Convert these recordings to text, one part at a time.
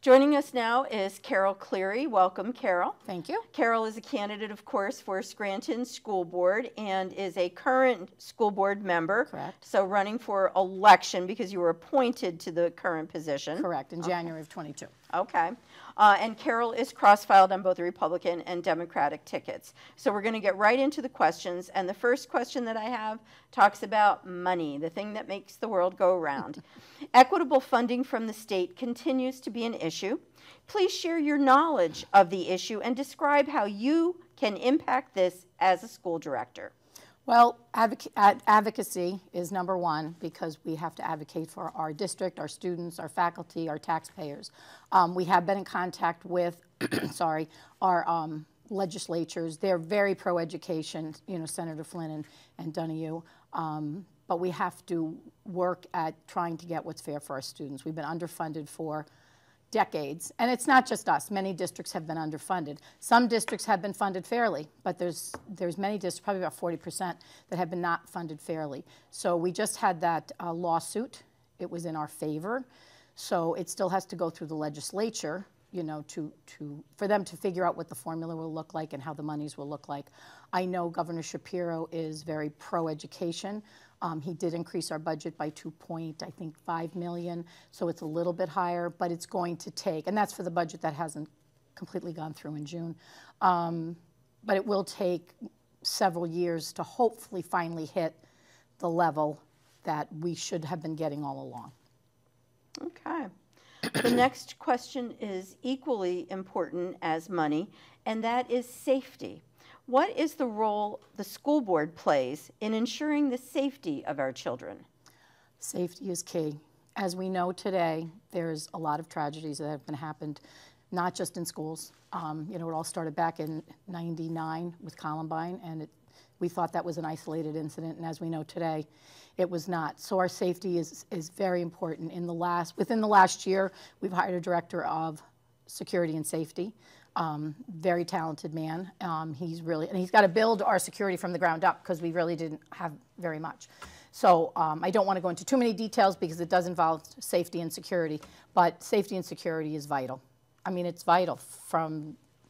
Joining us now is Carol Cleary. Welcome, Carol. Thank you. Carol is a candidate, of course, for Scranton School Board and is a current school board member. Correct. So running for election because you were appointed to the current position. Correct, in January of 22. Okay. And Carol is cross-filed on both the Republican and Democratic tickets. So we're going to get right into the questions. And the first question that I have talks about money, the thing that makes the world go around. Equitable funding from the state continues to be an issue. Please share your knowledge of the issue and describe how you can impact this as a school director. Well, advocacy is number one because we have to advocate for our district, our students, our faculty, our taxpayers. We have been in contact with, sorry, our legislatures. They're very pro-education, you know, Senator Flynn and Donahue. But we have to work at trying to get what's fair for our students. We've been underfunded for decades, and it's not just us. Many districts have been underfunded. Some districts have been funded fairly, but there's many districts, probably about 40%, that have been not funded fairly. So we just had that lawsuit. It was in our favor. So it still has to go through the legislature, you know, for them to figure out what the formula will look like and how the monies will look like. I know Governor Shapiro is very pro-education. He did increase our budget by $2.5 million, so it's a little bit higher, but it's going to take, and that's for the budget that hasn't completely gone through in June, but it will take several years to hopefully finally hit the level that we should have been getting all along. Okay. The next question is equally important as money, and that is safety. What is the role the school board plays in ensuring the safety of our children? Safety is key. As we know today, there's a lot of tragedies that have been happened, not just in schools. You know, it all started back in '99 with Columbine, and we thought that was an isolated incident, and as we know today, it was not. So our safety is very important. Within the last year, we've hired a director of security and safety. Very talented man. And he's got to build our security from the ground up because we really didn't have very much. So I don't want to go into too many details because it does involve safety and security, but safety and security is vital. I mean, it's vital.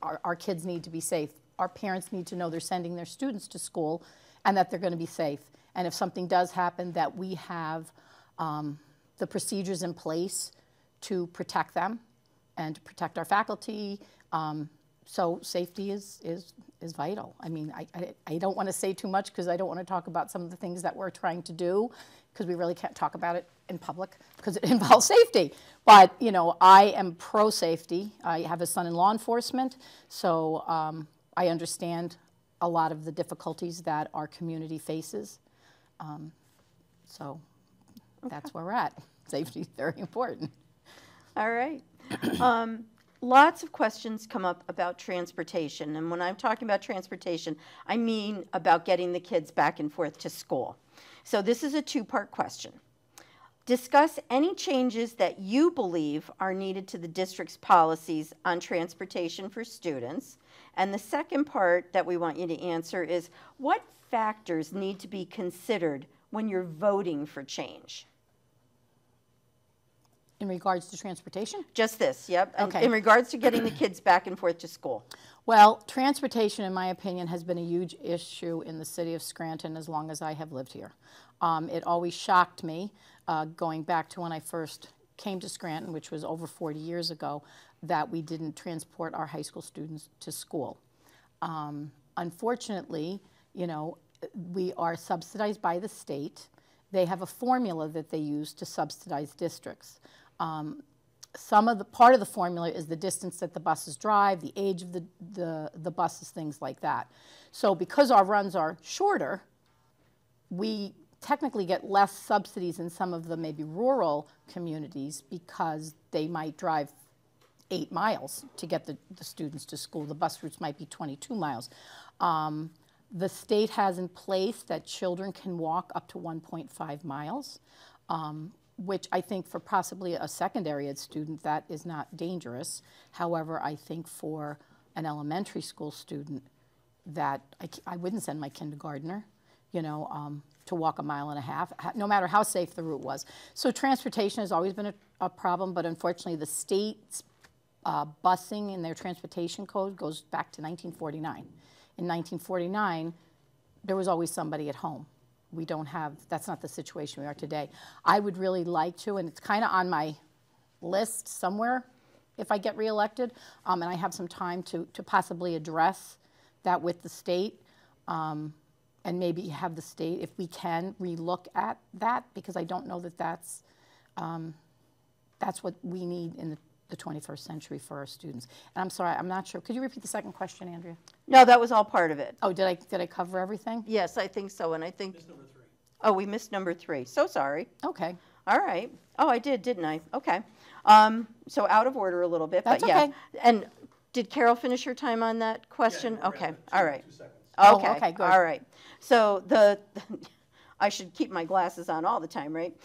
Our kids need to be safe. Our parents need to know they're sending their students to school and that they're going to be safe. And if something does happen, that we have the procedures in place to protect them and to protect our faculty. So safety is vital. I mean, I don't want to say too much because I don't want to talk about some of the things that we're trying to do because we really can't talk about it in public because it involves safety. But, you know, I am pro-safety. I have a son in law enforcement, so I understand a lot of the difficulties that our community faces. So that's where we're at. Safety is very important. All right. Lots of questions come up about transportation, and when I'm talking about transportation, I mean about getting the kids back and forth to school. So this is a two-part question. Discuss any changes that you believe are needed to the district's policies on transportation for students. And the second part that we want you to answer is, what factors need to be considered when you're voting for change? In regards to transportation? Just this, yep. Okay. In regards to getting the kids back and forth to school. Well, transportation, in my opinion, has been a huge issue in the city of Scranton as long as I have lived here. It always shocked me, going back to when I first came to Scranton, which was over 40 years ago, that we didn't transport our high school students to school. Unfortunately, you know, we are subsidized by the state. They have a formula that they use to subsidize districts. Part of the formula is the distance that the buses drive, the age of the buses, things like that. So because our runs are shorter, we technically get less subsidies in some of the maybe rural communities because they might drive 8 miles to get the students to school. The bus routes might be 22 miles. The state has in place that children can walk up to 1.5 miles. Which I think for possibly a secondary ed student, that is not dangerous. However, I think for an elementary school student, that I wouldn't send my kindergartner, you know, to walk 1.5 miles, no matter how safe the route was. So transportation has always been a problem, but unfortunately the state's busing in their transportation code goes back to 1949. In 1949, there was always somebody at home. We don't have, that's not the situation we are today. I would really like to, and it's kind of on my list somewhere if I get reelected, and I have some time to possibly address that with the state, and maybe have the state, if we can, relook at that, because I don't know that that's what we need in the 21st century for our students. And I'm sorry, I'm not sure. Could you repeat the second question, Andrea? No, that was all part of it. Oh, did I cover everything? Yes, I think so, and I think. Missed number 3. Oh, we missed number 3. So sorry. Okay. All right. Oh, I did, didn't I? Okay. So out of order a little bit, That's but yeah. okay. And did Carol finish her time on that question? Yeah, Okay. around All right. 2 seconds. Okay. Oh, okay, good. All right. So I should keep my glasses on all the time, right?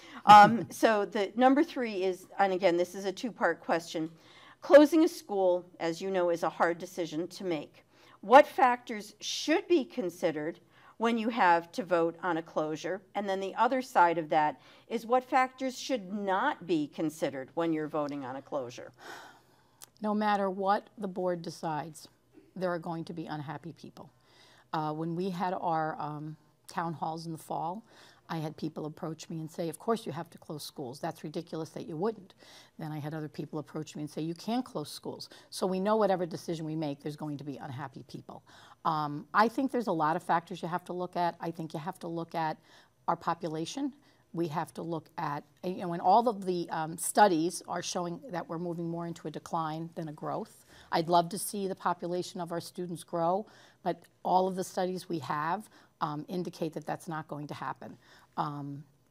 So the number 3 is, and again, this is a 2-part question. Closing a school, as you know, is a hard decision to make. What factors should be considered when you have to vote on a closure? And then the other side of that is what factors should not be considered when you're voting on a closure? No matter what the board decides, there are going to be unhappy people. When we had our town halls in the fall, I had people approach me and say, of course you have to close schools. That's ridiculous that you wouldn't. Then I had other people approach me and say, you can close schools. So we know whatever decision we make, there's going to be unhappy people. I think there's a lot of factors you have to look at. I think you have to look at our population. We have to look at, you know, and all of the studies are showing that we're moving more into a decline than a growth. I'd love to see the population of our students grow, but all of the studies we have indicate that that's not going to happen.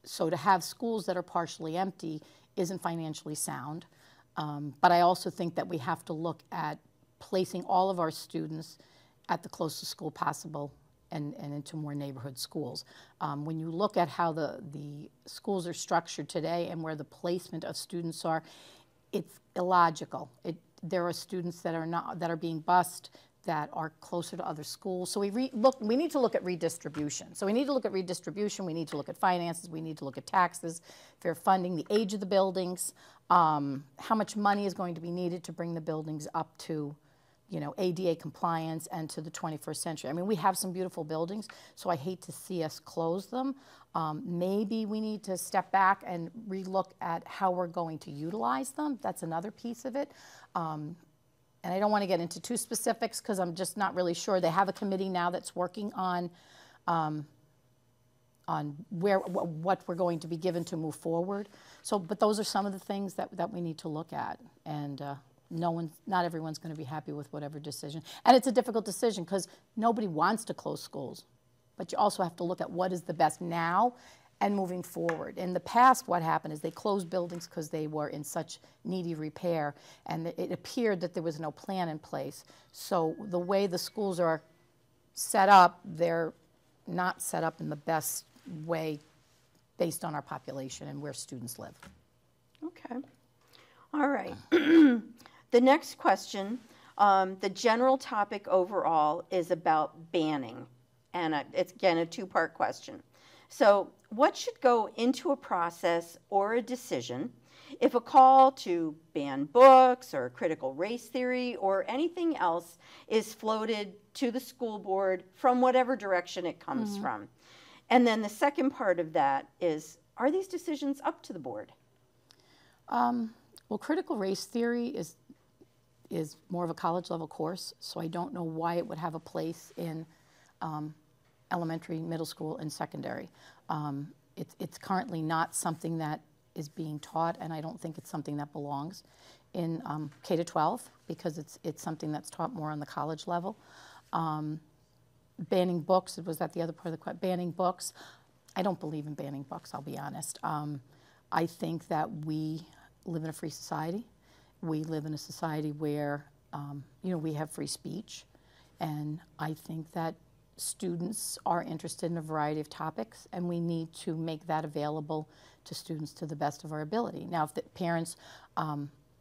So to have schools that are partially empty isn't financially sound. But I also think that we have to look at placing all of our students at the closest school possible and into more neighborhood schools. When you look at how the schools are structured today and where the placement of students are, it's illogical. There are students that are being bused that are closer to other schools. So we need to look at redistribution. So we need to look at redistribution, we need to look at finances, we need to look at taxes, fair funding, the age of the buildings, how much money is going to be needed to bring the buildings up to, you know, ADA compliance and to the 21st century. I mean, we have some beautiful buildings, so I hate to see us close them. Maybe we need to step back and relook at how we're going to utilize them. That's another piece of it. And I don't want to get into too specifics because I'm just not really sure. They have a committee now that's working on what we're going to be given to move forward. So, but those are some of the things that we need to look at. And not everyone's going to be happy with whatever decision. And it's a difficult decision because nobody wants to close schools. But you also have to look at what is the best now and moving forward. In the past, what happened is they closed buildings because they were in such needy repair, and it appeared that there was no plan in place. So the way the schools are set up, they're not set up in the best way based on our population and where students live. Okay. All right. The next question, the general topic overall is about banning, and it's, again, a 2-part question. So what should go into a process or a decision if a call to ban books or critical race theory or anything else is floated to the school board from whatever direction it comes from? And then the second part of that is, are these decisions up to the board? Well, critical race theory is more of a college level course, so I don't know why it would have a place in elementary, middle school, and secondary. It's currently not something that is being taught, and I don't think it's something that belongs in K-12 because it's something that's taught more on the college level. Banning books, was that the other part of the question? Banning books, I don't believe in banning books, I'll be honest. I think that we live in a free society. We live in a society where, you know, we have free speech, and I think that students are interested in a variety of topics, and we need to make that available to students to the best of our ability. Now, if the parents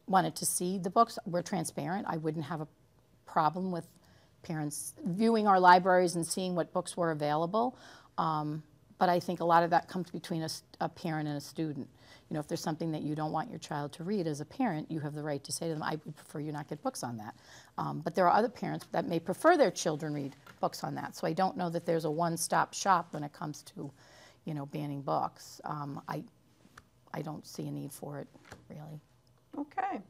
wanted to see the books, we're transparent. I wouldn't have a problem with parents viewing our libraries and seeing what books were available. But I think a lot of that comes between a parent and a student. You know, if there's something that you don't want your child to read as a parent, you have the right to say to them, I would prefer you not get books on that. But there are other parents that may prefer their children read books on that. So I don't know that there's a one-stop shop when it comes to, you know, banning books. I don't see a need for it, really. Okay. I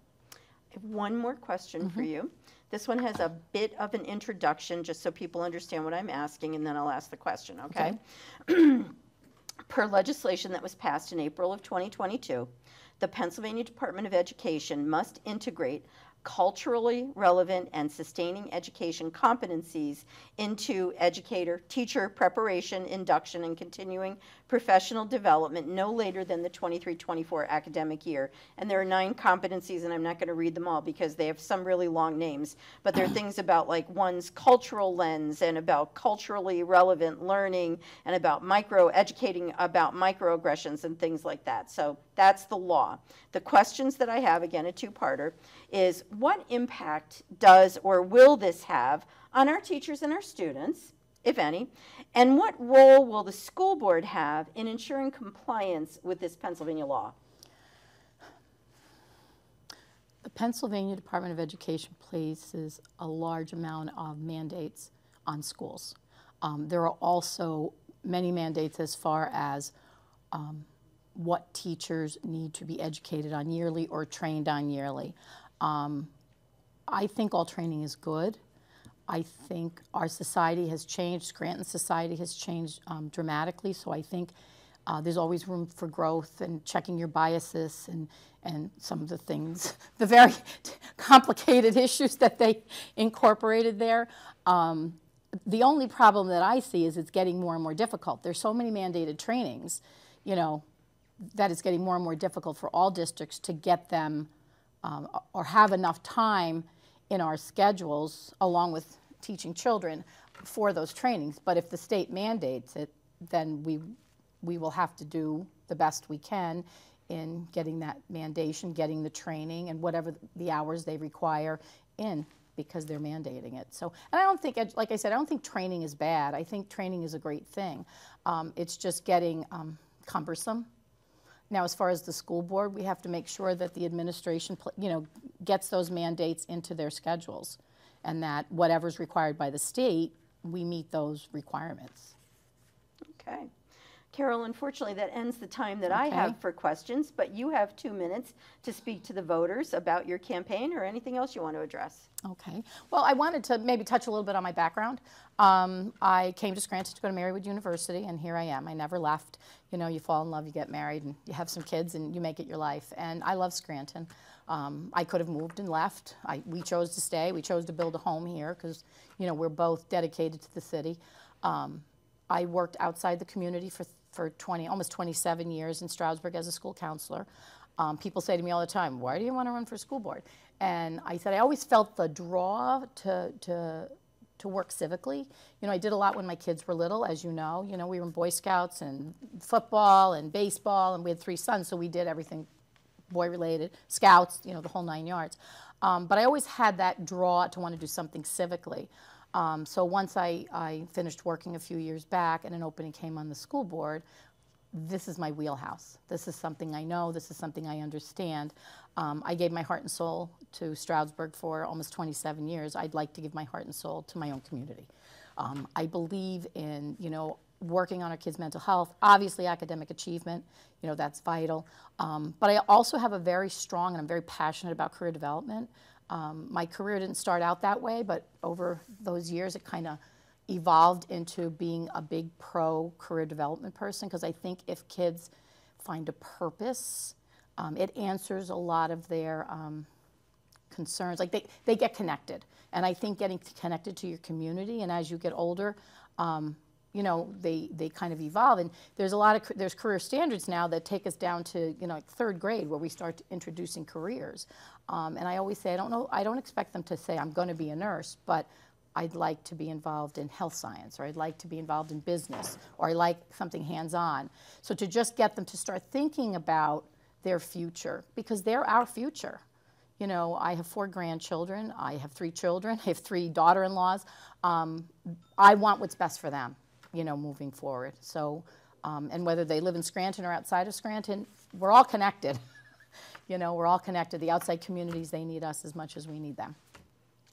have one more question for you. This one has a bit of an introduction, just so people understand what I'm asking, and then I'll ask the question, okay? Per legislation that was passed in April of 2022, the Pennsylvania Department of Education must integrate culturally relevant and sustaining education competencies into teacher preparation, induction, and continuing professional development no later than the 23-24 academic year. And there are 9 competencies, and I'm not going to read them all because they have some really long names, but there are things about like one's cultural lens and about culturally relevant learning and about educating about microaggressions and things like that. So that's the law. The questions that I have, again, a two-parter, is what impact does or will this have on our teachers and our students, if any, and what role will the school board have in ensuring compliance with this Pennsylvania law? The Pennsylvania Department of Education places a large amount of mandates on schools. There are also many mandates as far as what teachers need to be educated on yearly or trained on yearly. I think all training is good. I think our society has changed. Scranton society has changed dramatically, so I think there's always room for growth and checking your biases and some of the things, the very complicated issues that they incorporated there. The only problem that I see is it's getting more and more difficult. There's so many mandated trainings, you know, that it's getting more and more difficult for all districts to get them or have enough time in our schedules, along with teaching children, for those trainings. But if the state mandates it, then we will have to do the best we can in getting that mandation, getting the training, and whatever the hours they require in, because they're mandating it. So, and I don't think, like I said, I don't think training is bad. I think training is a great thing. It's just getting cumbersome. Now, as far as the school board, we have to make sure that the administration, you know, gets those mandates into their schedules, and that whatever's required by the state, we meet those requirements. Okay. Carol, unfortunately, that ends the time that I have for questions, but you have 2 minutes to speak to the voters about your campaign or anything else you want to address. Okay. Well, I wanted to maybe touch a little bit on my background. I came to Scranton to go to Marywood University, and here I am. I never left. You know, you fall in love, you get married, and you have some kids, and you make it your life. And I love Scranton. I could have moved and left. We chose to stay. We chose to build a home here because, you know, we're both dedicated to the city. I worked outside the community for almost 27 years in Stroudsburg as a school counselor. People say to me all the time, why do you want to run for school board? And I said, I always felt the draw to work civically. You know, I did a lot when my kids were little, as you know. You know, we were in Boy Scouts and football and baseball, and we had 3 sons, so we did everything boy-related, Scouts, you know, the whole 9 yards. But I always had that draw to want to do something civically. So once I finished working a few years back and an opening came on the school board, this is my wheelhouse. This is something I know. This is something I understand. I gave my heart and soul to Stroudsburg for almost 27 years. I'd like to give my heart and soul to my own community. I believe in, you know, working on our kids' mental health, obviously academic achievement, you know, that's vital. But I also have a very strong, and I'm very passionate about career development. My career didn't start out that way, but over those years it kind of evolved into being a big pro-career development person, because I think if kids find a purpose, it answers a lot of their concerns. Like they get connected. And I think getting connected to your community, and as you get older, you know, they kind of evolve. And there's career standards now that take us down to, you know, like 3rd grade, where we start introducing careers. And I always say, I don't expect them to say, I'm going to be a nurse, but I'd like to be involved in health science, or I'd like to be involved in business, or I like something hands-on. So to just get them to start thinking about their future, because they're our future. You know, I have 4 grandchildren, I have 3 children, I have 3 daughter-in-laws. I want what's best for them, you know, moving forward. So And whether they live in Scranton or outside of Scranton, we're all connected. You know, we're all connected. The outside communities, they need us as much as we need them.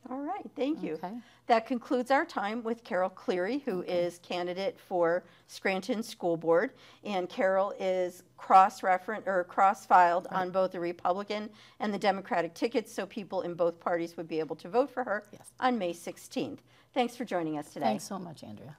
All right, thank you. Okay. That concludes our time with Carol Cleary, who is candidate for Scranton School Board. And Carol is cross-filed on both the Republican and the Democratic tickets, so people in both parties would be able to vote for her Yes. on May 16th. Thanks for joining us today. Thanks so much, Andrea.